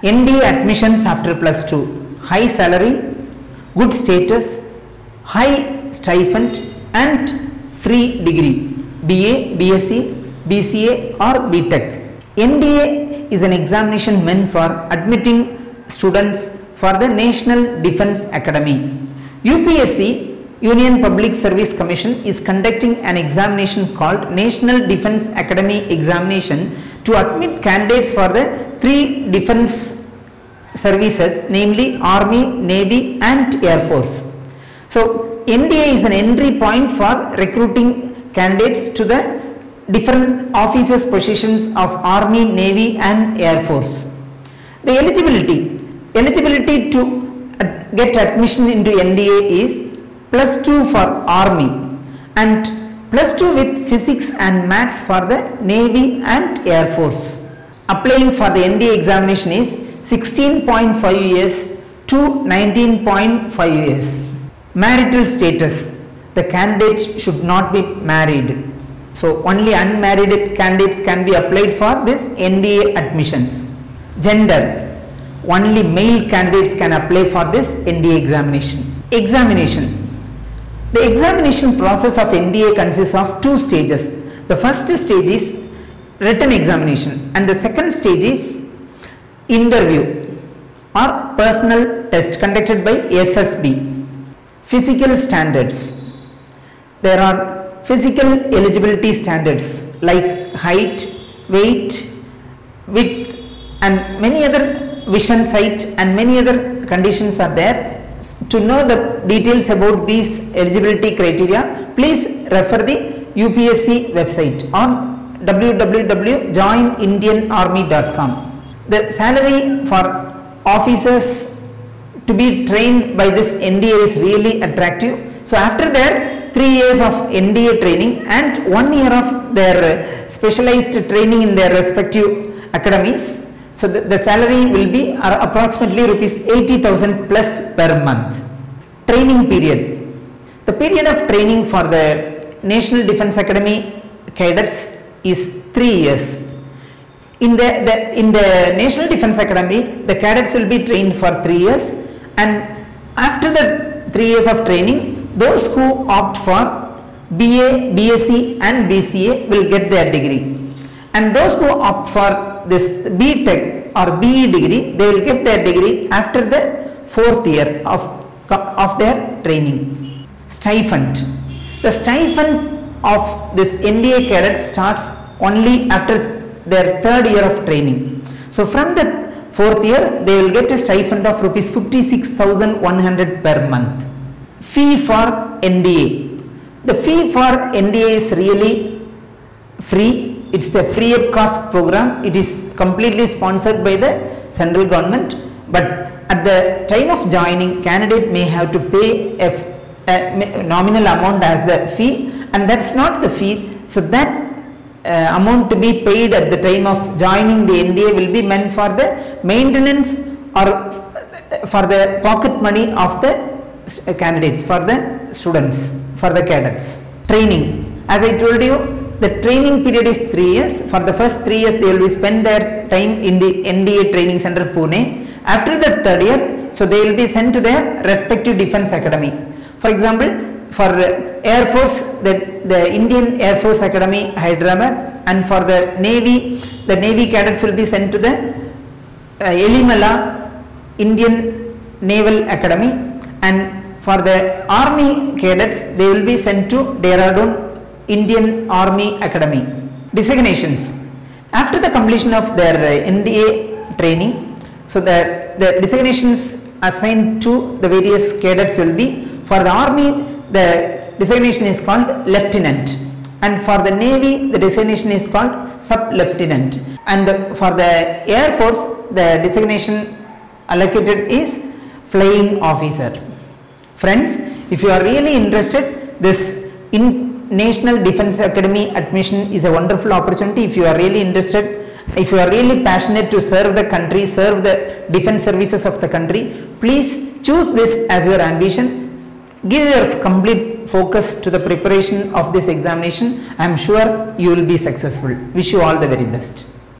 NDA admissions after plus 2, high salary, good status, high stipend and free degree, BA, BSc, BCA or BTech. NDA is an examination meant for admitting students for the National Defence Academy. UPSC, Union Public Service Commission, is conducting an examination called National Defence Academy Examination to admit candidates for the 3 defence services, namely Army, Navy and Air Force. So NDA is an entry point for recruiting candidates to the different officers positions of Army, Navy and Air Force. The eligibility to get admission into NDA is plus 2 for Army and plus 2 with physics and maths for the Navy and Air Force. Applying for the NDA examination is 16.5 years to 19.5 years. Marital status: the candidate should not be married. So only unmarried candidates can be applied for this NDA admissions. Gender: only male candidates can apply for this NDA examination. Examination: the examination process of NDA consists of 2 stages. The first stage is written examination and the second stage is interview or personal test conducted by SSB. Physical standards: there are physical eligibility standards like height, weight, width and many other, vision, sight and many other conditions are there. To know the details about these eligibility criteria, please refer the UPSC website on www.joinindianarmy.com. The salary for officers to be trained by this NDA is really attractive. So after their 3 years of NDA training and 1 year of their specialized training in their respective academies, so the salary will be approximately rupees 80,000 plus per month. Training period: the period of training for the National Defence Academy cadets is 3 years. In the National Defence Academy, the cadets will be trained for 3 years, and after the 3 years of training, those who opt for BA, BSc and BCA will get their degree, and those who opt for this BTech or BE degree, they will get their degree after the 4th year of their training. Stipend: the stipend of this NDA cadet starts only after their 3rd year of training. So from the 4th year, they will get a stipend of rupees 56,100 per month. Fee for NDA: the fee for NDA is really free. It's a free of cost program. It is completely sponsored by the central government, but at the time of joining, candidate may have to pay a nominal amount as the fee, and that's not the fee. So that amount to be paid at the time of joining the NDA will be meant for the maintenance or for the pocket money of the candidates, for the students, for the cadets. Training: as I told you, the training period is 3 years. For the first 3 years, they will be spend their time in the NDA training center Pune. After the 3rd year, so they will be sent to their respective defense academy. For example, for Air Force, the Indian Air Force Academy, Hyderabad, and for the Navy cadets will be sent to the Elimala Indian Naval Academy, and for the Army cadets, they will be sent to Dehradun Indian Army Academy. Designations: after the completion of their NDA training, so the designations assigned to the various cadets will be: for the Army, the designation is called Lieutenant, and for the Navy, the designation is called Sub-Lieutenant, and for the Air Force, the designation allocated is Flying Officer. Friends, if you are really interested, this National Defence Academy admission is a wonderful opportunity. If you are really interested, if you are really passionate to serve the country, serve the defence services of the country, please choose this as your ambition. Give your complete focus to the preparation of this examination. I am sure you will be successful. Wish you all the very best.